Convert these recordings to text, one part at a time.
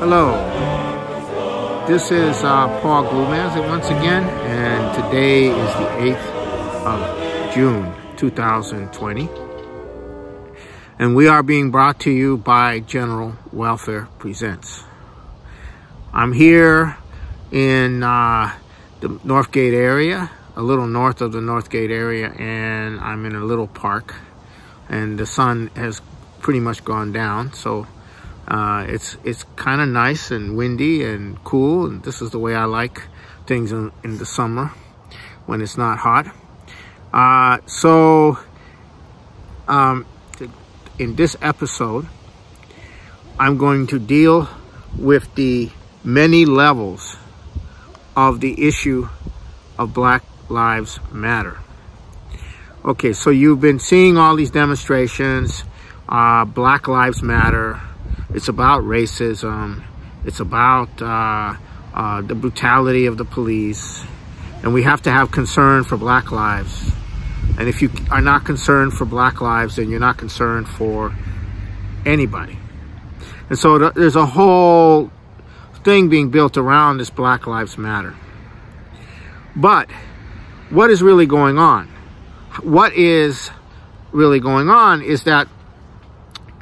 Hello, this is Paul Glumaz once again, and today is the 8th of June 2020, and we are being brought to you by General Welfare Presents. I'm here in the Northgate area, a little north of the Northgate area, and I'm in a little park, and the sun has pretty much gone down, so it's kind of nice and windy and cool, and this is the way I like things in the summer when it's not hot. In this episode, I'm going to deal with the many levels of the issue of Black Lives Matter. Okay, so you've been seeing all these demonstrations, Black Lives Matter. It's about racism. It's about the brutality of the police. And we have to have concern for Black lives. And if you are not concerned for Black lives, then you're not concerned for anybody. And so there's a whole thing being built around this Black Lives Matter. But what is really going on? What is really going on is that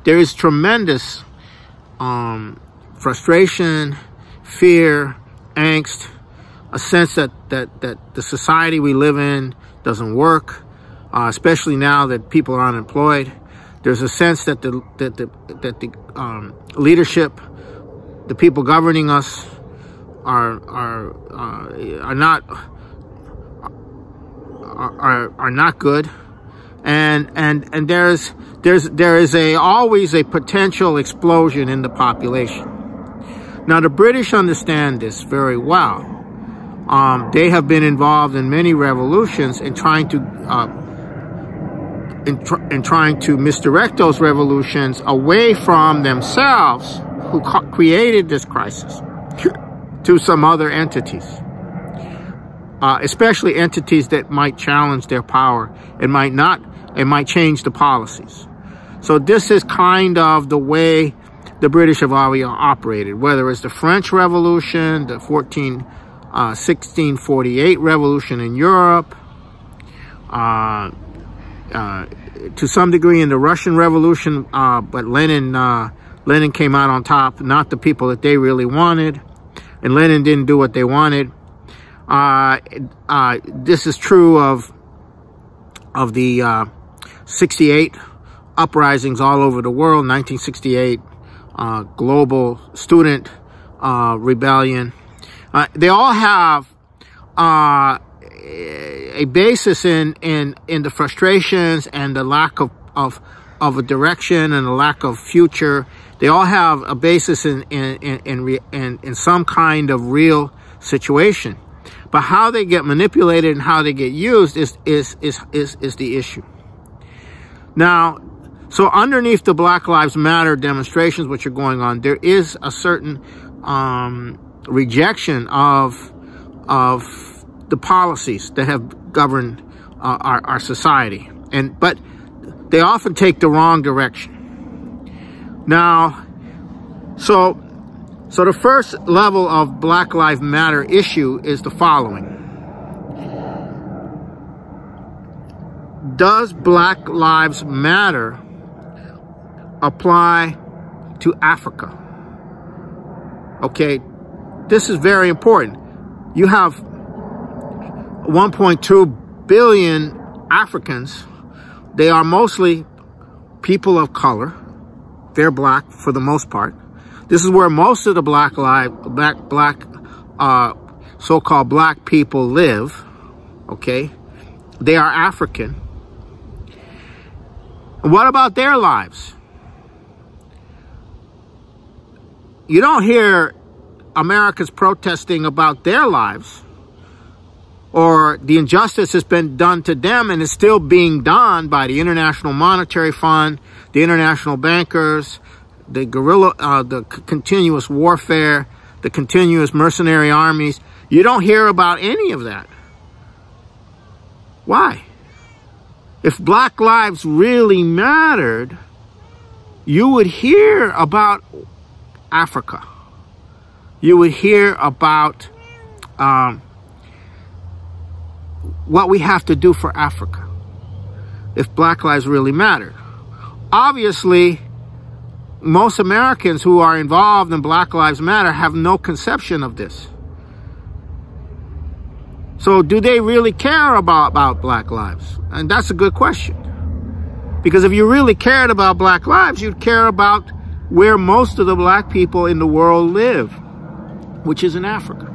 there is tremendous frustration, fear, angst, a sense that the society we live in doesn't work, especially now that people are unemployed. There's a sense that the leadership, the people governing us, are not good, and there is always a potential explosion in the population. Now, the British understand this very well. They have been involved in many revolutions in trying to misdirect those revolutions away from themselves, who created this crisis, to some other entities, especially entities that might challenge their power and might change the policies. So this is kind of the way the British have always operated, whether it's the French Revolution, the 1648 Revolution in Europe, to some degree in the Russian Revolution, but Lenin came out on top, not the people that they really wanted, and Lenin didn't do what they wanted. This is true of the 68 uprisings all over the world, 1968, global student rebellion. They all have a basis in the frustrations and the lack of a direction and the lack of future. They all have a basis in some kind of real situation. But how they get manipulated and how they get used is the issue. Now, so underneath the Black Lives Matter demonstrations which are going on, there is a certain rejection of the policies that have governed our society, but they often take the wrong direction. Now, so the first level of Black Lives Matter issue is the following. Does Black Lives Matter apply to Africa? Okay, this is very important. You have 1.2 billion Africans. They are mostly people of color. They're black for the most part. This is where most of the so-called black people live. Okay, they are African. What about their lives? You don't hear Americans protesting about their lives, or the injustice has been done to them and is still being done by the International Monetary Fund, the international bankers, the guerrilla, the continuous warfare, the continuous mercenary armies. You don't hear about any of that. Why? If Black lives really mattered, you would hear about Africa. you would hear about what we have to do for Africa if Black lives really matter. Obviously, most Americans who are involved in Black Lives Matter have no conception of this. So do they really care about Black lives? And that's a good question. Because if you really cared about Black lives, you'd care about where most of the Black people in the world live, which is in Africa.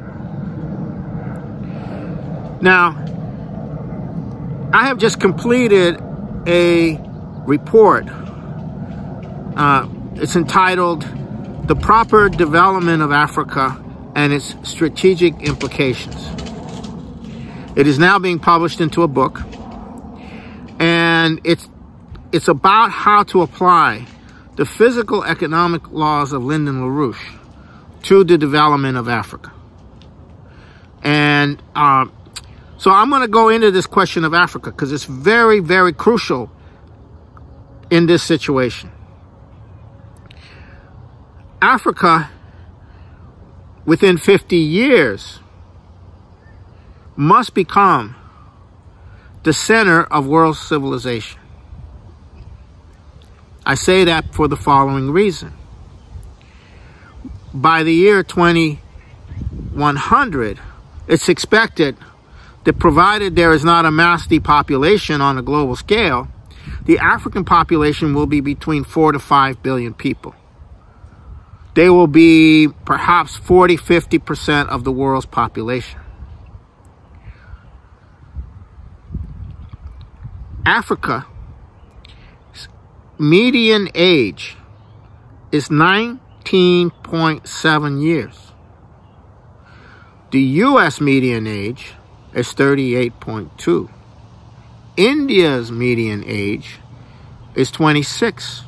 Now, I have just completed a report. It's entitled "The Proper Development of Africa and Its Strategic Implications." It is now being published into a book, and it's about how to apply the physical economic laws of Lyndon LaRouche to the development of Africa. And so I'm going to go into this question of Africa because it's very, very crucial in this situation. Africa, within 50 years, must become the center of world civilization. I say that for the following reason. By the year 2100, it's expected that provided there is not a mass depopulation on a global scale, the African population will be between 4 to 5 billion people. They will be perhaps 40–50% of the world's population. Africa's median age is 19.7 years. The U.S. median age is 38.2. India's median age is 26.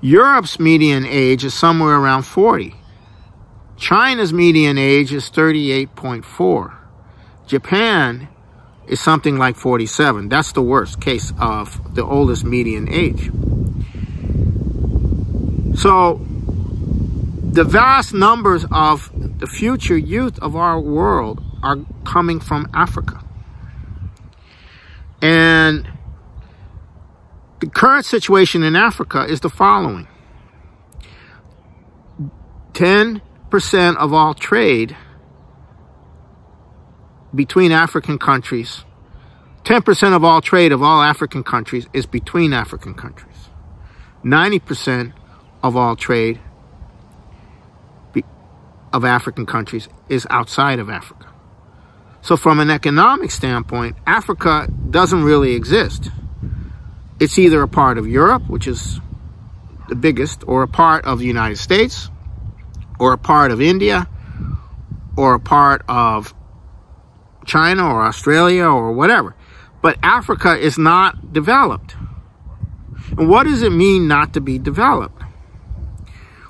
Europe's median age is somewhere around 40. China's median age is 38.4. Japan is something like 47. That's the worst case of the oldest median age. So the vast numbers of the future youth of our world are coming from Africa. And the current situation in Africa is the following. 10% of all trade between African countries, 10% of all trade of all African countries is between African countries. 90% of all trade of African countries is outside of Africa. So from an economic standpoint, Africa doesn't really exist. It's either a part of Europe, which is the biggest, or a part of the United States, or a part of India, or a part of China or Australia or whatever. But Africa is not developed. And what does it mean not to be developed?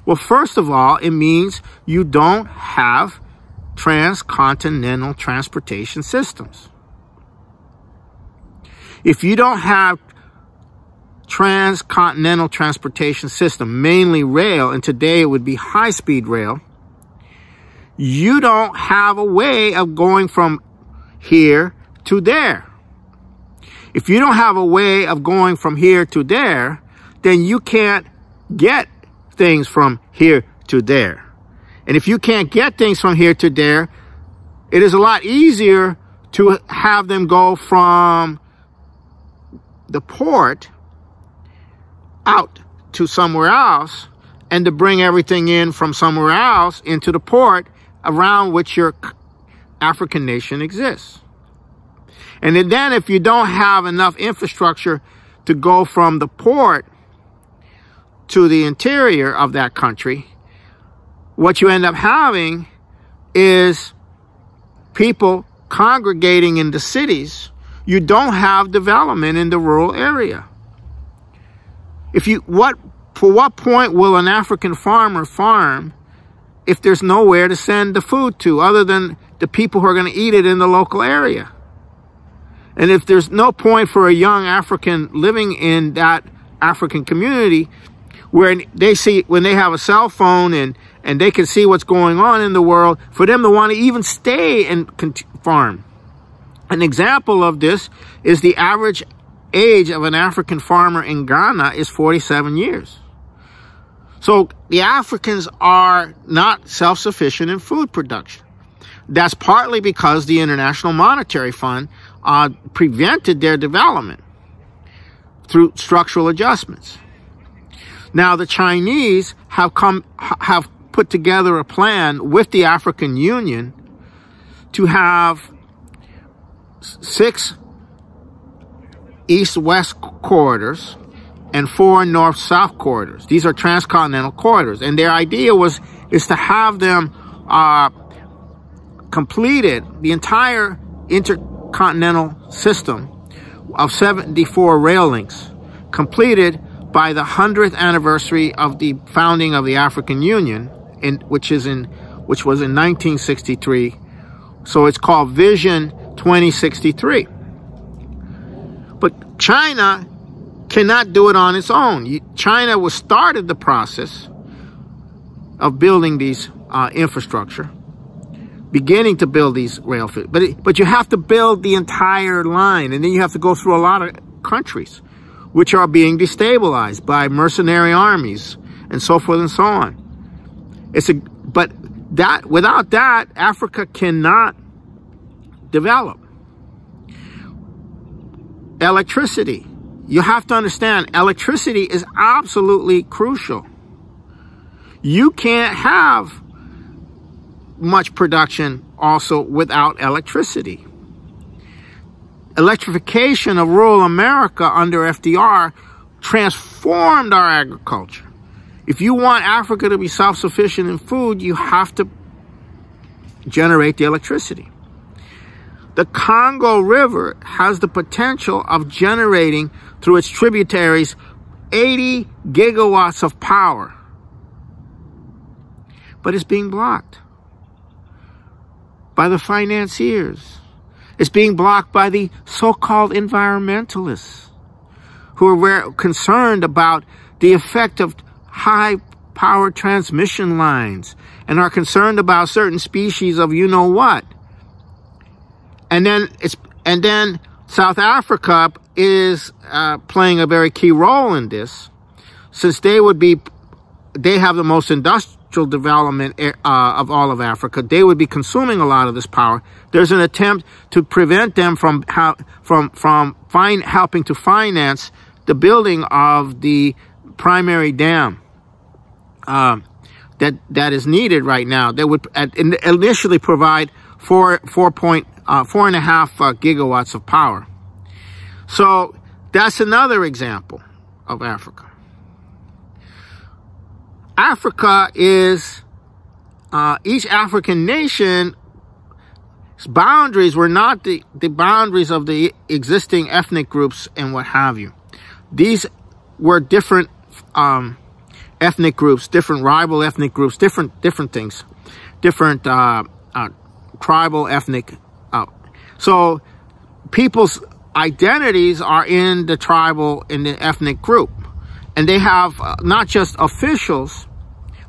Well, first of all, it means you don't have transcontinental transportation systems. If you don't have transcontinental transportation system, mainly rail, and today it would be high-speed rail, you don't have a way of going from here to there. If you don't have a way of going from here to there, then you can't get things from here to there. And if you can't get things from here to there, it is a lot easier to have them go from the port out to somewhere else and to bring everything in from somewhere else into the port around which your African nation exists. And then if you don't have enough infrastructure to go from the port to the interior of that country, what you end up having is people congregating in the cities. You don't have development in the rural area. For what point will an African farmer farm if there's nowhere to send the food to other than the people who are going to eat it in the local area? And if there's no point for a young African living in that African community, when they have a cell phone and they can see what's going on in the world, for them to want to even stay and farm. An example of this is the average age of an African farmer in Ghana is 47 years. So the Africans are not self-sufficient in food production. That's partly because the International Monetary Fund prevented their development through structural adjustments. Now the Chinese have put together a plan with the African Union to have 6 east-west corridors and 4 north-south corridors. These are transcontinental corridors, and their idea is to have them completed, the entire intercontinental system of 74 rail links, completed by the 100th anniversary of the founding of the African Union, which was in 1963. So it's called Vision 2063. But China cannot do it on its own. China started the process of building these infrastructure, beginning to build these rail, but you have to build the entire line, and then you have to go through a lot of countries which are being destabilized by mercenary armies and so forth and so on. Without that, Africa cannot develop. Electricity. You have to understand, electricity is absolutely crucial. You can't have much production also without electricity. Electrification of rural America under FDR transformed our agriculture. If you want Africa to be self-sufficient in food, you have to generate the electricity. The Congo River has the potential of generating, through its tributaries, 80 gigawatts of power. But it's being blocked by the financiers. It's being blocked by the so-called environmentalists who are very concerned about the effect of high-power transmission lines and are concerned about certain species of you-know-what. And then South Africa is playing a very key role in this, since they have the most industrial development of all of Africa. They would be consuming a lot of this power. There's an attempt to prevent them from helping to finance the building of the primary dam that is needed right now. That would initially provide 4.5 gigawatts of power. So that's another example of Africa. Africa is, each African nation's boundaries were not the boundaries of the existing ethnic groups and what have you. These were different ethnic groups, different rival ethnic groups, different things, different tribal ethnic. So people's identities are in the tribal, in the ethnic group. And they have not just officials,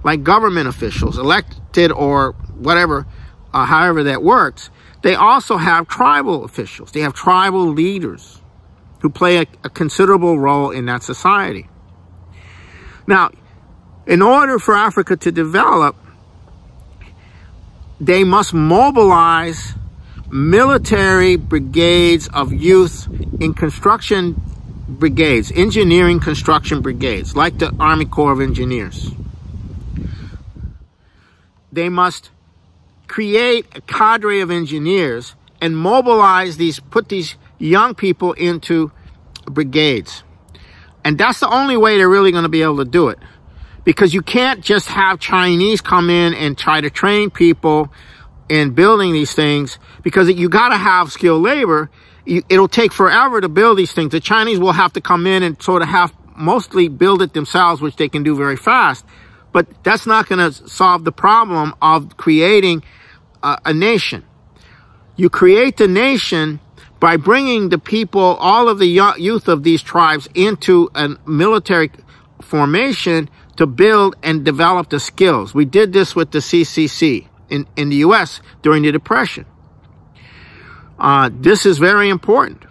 like government officials, elected or whatever, however that works. They also have tribal officials. They have tribal leaders who play a considerable role in that society. Now, in order for Africa to develop, they must mobilize military brigades of youth in construction brigades, engineering construction brigades, like the Army Corps of Engineers. They must create a cadre of engineers and mobilize put these young people into brigades. And that's the only way they're really going to be able to do it. Because you can't just have Chinese come in and try to train people in building these things, because you got to have skilled labor. It'll take forever to build these things. The Chinese will have to come in and sort of mostly build it themselves, which they can do very fast. But that's not going to solve the problem of creating a nation. You create the nation by bringing the people, all of the youth of these tribes, into a military formation to build and develop the skills. We did this with the CCC in the U.S. during the Depression. This is very important.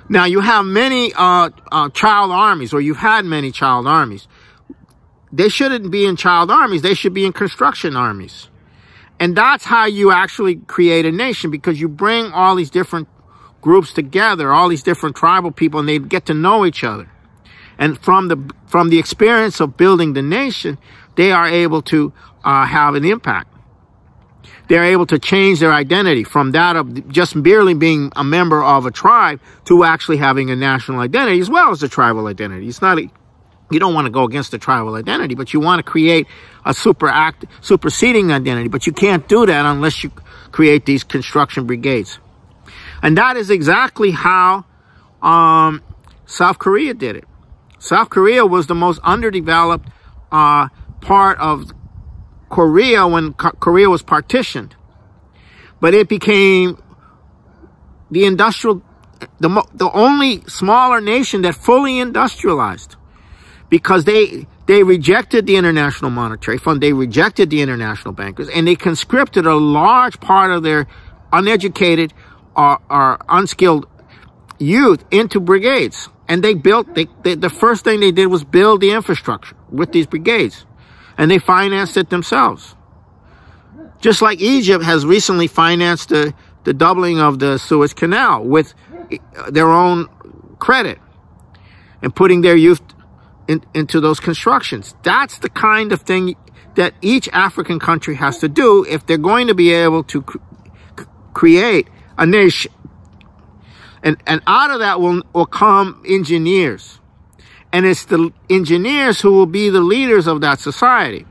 Now, you have many child armies, or you've had many child armies. They shouldn't be in child armies. They should be in construction armies. And that's how you actually create a nation, because you bring all these different groups together, all these different tribal people, and they get to know each other. And from the experience of building the nation, they are able to have an impact. They're able to change their identity from that of just merely being a member of a tribe to actually having a national identity as well as a tribal identity. It's not you don't want to go against the tribal identity, but you want to create a superseding identity. But you can't do that unless you create these construction brigades. And that is exactly how South Korea did it. South Korea was the most underdeveloped part of Korea when Korea was partitioned. But it became the only smaller nation that fully industrialized, because they rejected the International Monetary Fund, they rejected the international bankers, and they conscripted a large part of their uneducated or unskilled youth into brigades. And they built, the first thing they did was build the infrastructure with these brigades. And they financed it themselves. Just like Egypt has recently financed the doubling of the Suez Canal with their own credit and putting their youth into those constructions. That's the kind of thing that each African country has to do if they're going to be able to create a nation. And out of that will come engineers. And it's the engineers who will be the leaders of that society,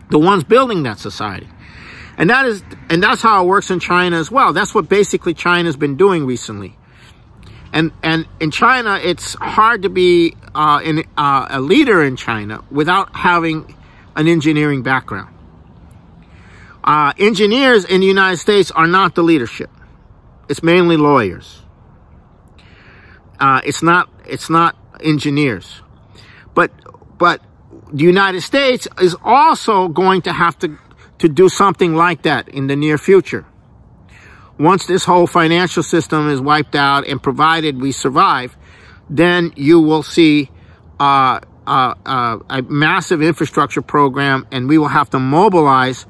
the ones building that society. And that's how it works in China as well. That's what basically China's been doing recently. And in China, it's hard to be a leader in China without having an engineering background. Engineers in the United States are not the leadership. It's mainly lawyers. It's not engineers. But the United States is also going to have to do something like that in the near future. Once this whole financial system is wiped out, and provided we survive, then you will see a massive infrastructure program, and we will have to mobilize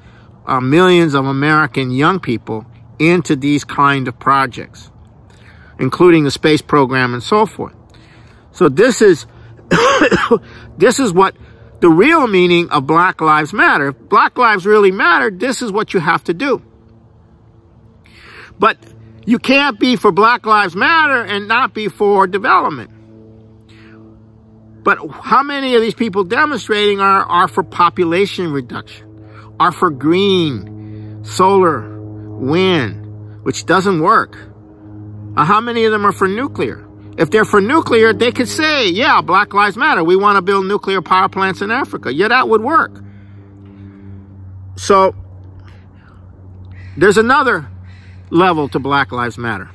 millions of American young people into these kind of projects, including the space program and so forth. So this is what the real meaning of Black Lives Matter. If Black Lives really matter, this is what you have to do. But you can't be for Black Lives Matter and not be for development. But how many of these people demonstrating are for population reduction, are for green, solar, wind, which doesn't work? How many of them are for nuclear? If they're for nuclear, they could say, yeah, Black Lives Matter. We want to build nuclear power plants in Africa. Yeah, that would work. So there's another level to Black Lives Matter.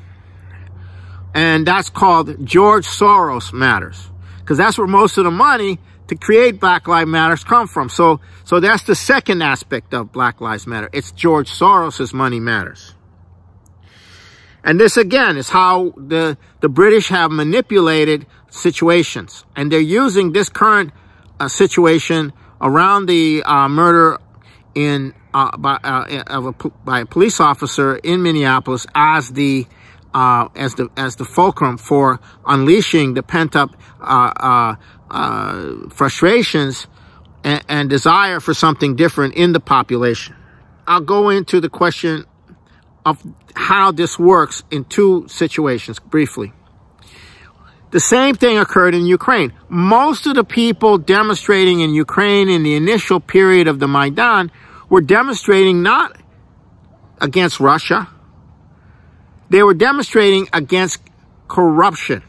And that's called George Soros Matters. Because that's where most of the money to create Black Lives Matters come from. So that's the second aspect of Black Lives Matter. It's George Soros's money matters. And this, again, is how the British have manipulated situations. And they're using this current situation around the murder by a police officer in Minneapolis as the fulcrum for unleashing the pent-up frustrations and desire for something different in the population. I'll go into the question of how this works in two situations briefly. The same thing occurred in Ukraine. Most of the people demonstrating in Ukraine in the initial period of the Maidan were demonstrating not against Russia. They were demonstrating against corruption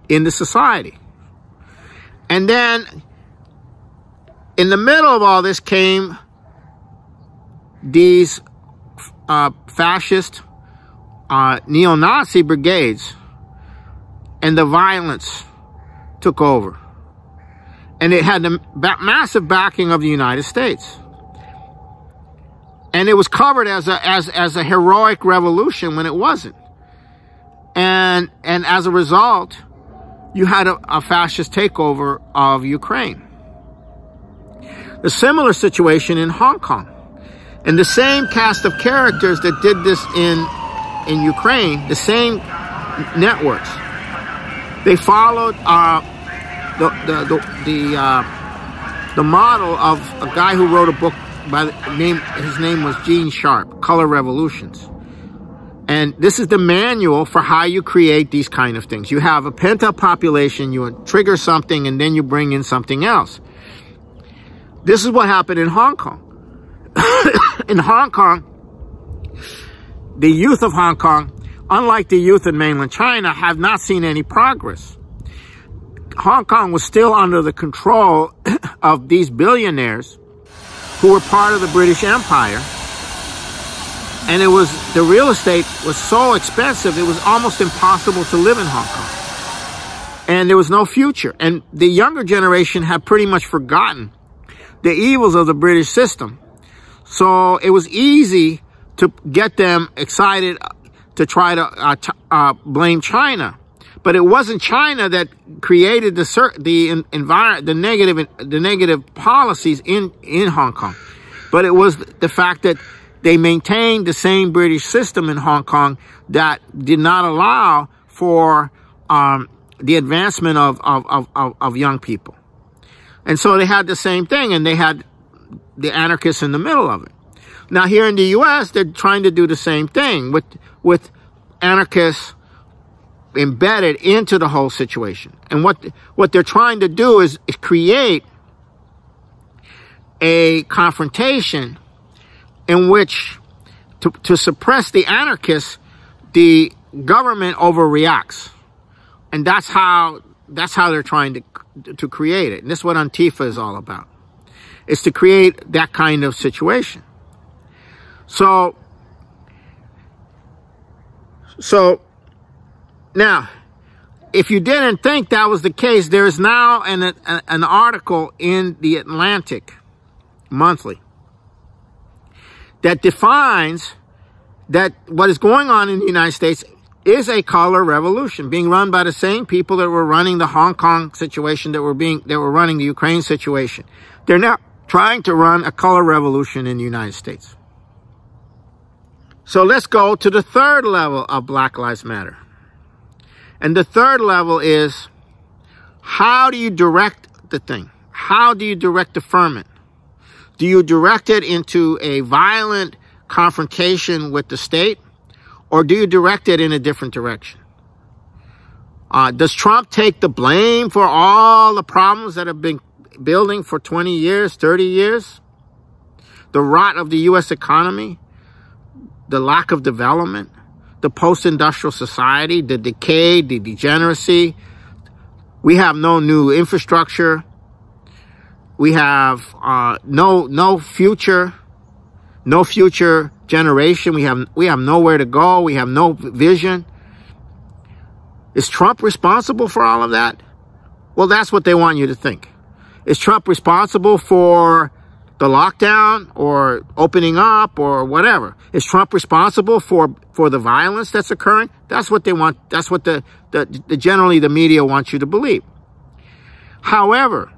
in the society. And then in the middle of all this came these fascist neo-Nazi brigades, and the violence took over. And it had the massive backing of the United States. And it was covered as a heroic revolution when it wasn't. And as a result, you had a fascist takeover of Ukraine. A similar situation in Hong Kong. And the same cast of characters that did this in Ukraine, the same networks, they followed the model of a guy who wrote a book by the name, his name was Gene Sharp, Color Revolutions. And this is the manual for how you create these kind of things. You have a pent-up population, you trigger something, and then you bring in something else. This is what happened in Hong Kong. In Hong Kong, the youth of Hong Kong, unlike the youth in mainland China, have not seen any progress. Hong Kong was still under the control of these billionaires who were part of the British Empire. And the real estate was so expensive, it was almost impossible to live in Hong Kong. And there was no future. And the younger generation had pretty much forgotten the evils of the British system. So it was easy to get them excited to try to blame China. But it wasn't China that created the negative policies in Hong Kong. But it was the fact that they maintained the same British system in Hong Kong that did not allow for the advancement of young people. And so they had the same thing, and they had the anarchists in the middle of it. Now here in the U.S., they're trying to do the same thing with anarchists embedded into the whole situation. And what they're trying to do is create a confrontation in which, to suppress the anarchists, the government overreacts. And that's how they're trying to create it. And this is what Antifa is all about. It's to create that kind of situation. So now, if you didn't think that was the case, there is now an article in the Atlantic Monthly that defines that what is going on in the United States is a color revolution being run by the same people that were running the Hong Kong situation, that were running the Ukraine situation. They're now trying to run a color revolution in the United States. So let's go to the third level of Black Lives Matter. And the third level is, how do you direct the thing? How do you direct the ferment? Do you direct it into a violent confrontation with the state, or do you direct it in a different direction? Does Trump take the blame for all the problems that have been building for 20 years, 30 years? The rot of the U.S. economy, the lack of development, the post-industrial society, the decay, the degeneracy. We have no new infrastructure. We have no future generation. We have nowhere to go. We have no vision. Is Trump responsible for all of that? Well, that's what they want you to think. Is Trump responsible for the lockdown or opening up or whatever? Is Trump responsible for the violence that's occurring? That's what they want. That's what generally the media wants you to believe. However,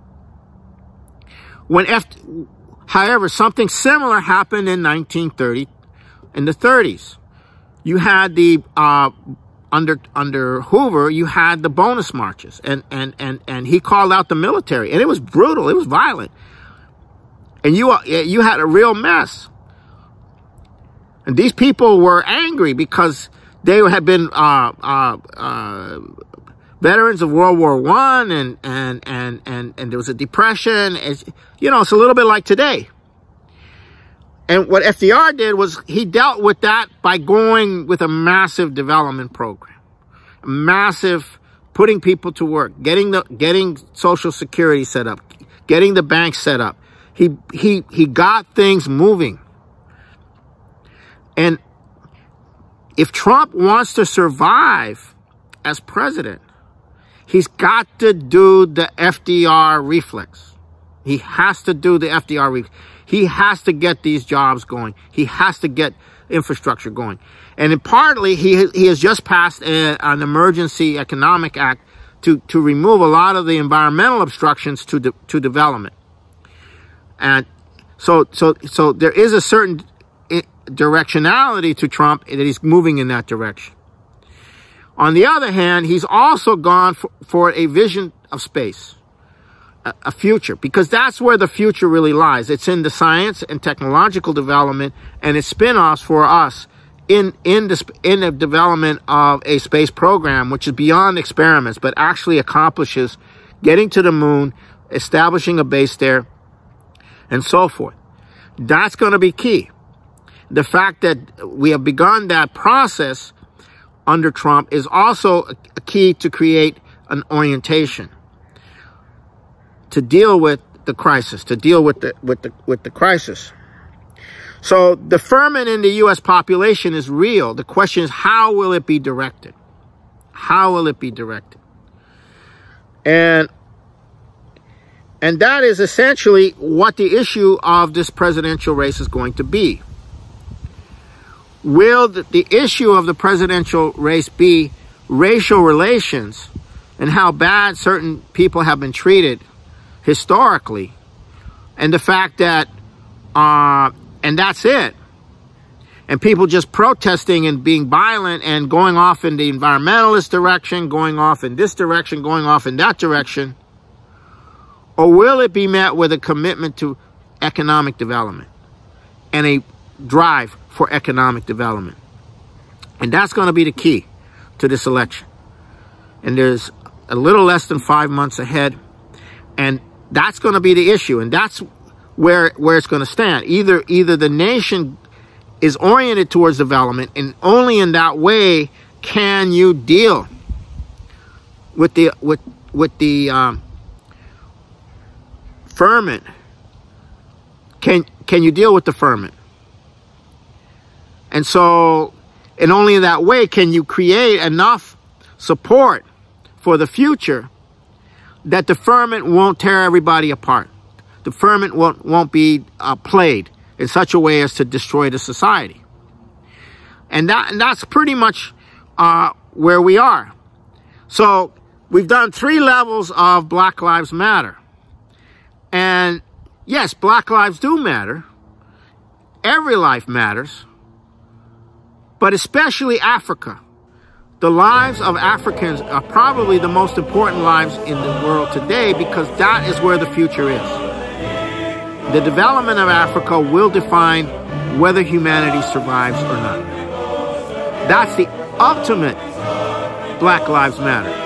something similar happened in 1930, in the 30s. You had the under Hoover, you had the bonus marches, and he called out the military, and it was brutal, it was violent, and you had a real mess. And these people were angry because they had been veterans of World War I, and there was a depression. It's a little bit like today. And what FDR did was he dealt with that by going with a massive development program, massive putting people to work, getting Social Security set up, getting the banks set up. He got things moving. And if Trump wants to survive as president, He's got to do the FDR reflex. He has to do the FDR reflex. He has to get these jobs going. He has to get infrastructure going. And partly, he has just passed an emergency economic act to remove a lot of the environmental obstructions to development. And so there is a certain directionality to Trump that he's moving in that direction. On the other hand, he's also gone for a vision of space, a future, because that's where the future really lies. It's in the science and technological development and its spin-offs for us in the development of a space program, which is beyond experiments, but actually accomplishes getting to the moon, establishing a base there, and so forth. That's going to be key. The fact that we have begun that process under Trump is also a key to create an orientation to deal with the crisis, to deal with the crisis. So the ferment in the U.S. population is real. The question is, how will it be directed? How will it be directed? And that is essentially what the issue of this presidential race is going to be. Will the issue of the presidential race be racial relations and how bad certain people have been treated historically, and the fact that, and that's it, and people just protesting and being violent and going off in the environmentalist direction, going off in this direction, going off in that direction? Or will it be met with a commitment to economic development and a drive for economic development? And that's going to be the key to this election. And there's a little less than 5 months ahead, and that's going to be the issue, and that's where it's going to stand. Either the nation is oriented towards development, and only in that way can you deal with the ferment. Can you deal with the ferment? And so, and only in that way can you create enough support for the future that the ferment won't tear everybody apart. The ferment won't be played in such a way as to destroy the society. And that's pretty much where we are. So we've done 3 levels of Black Lives Matter. And yes, Black lives do matter. Every life matters. But especially Africa. The lives of Africans are probably the most important lives in the world today, because that is where the future is. The development of Africa will define whether humanity survives or not. That's the ultimate Black Lives Matter.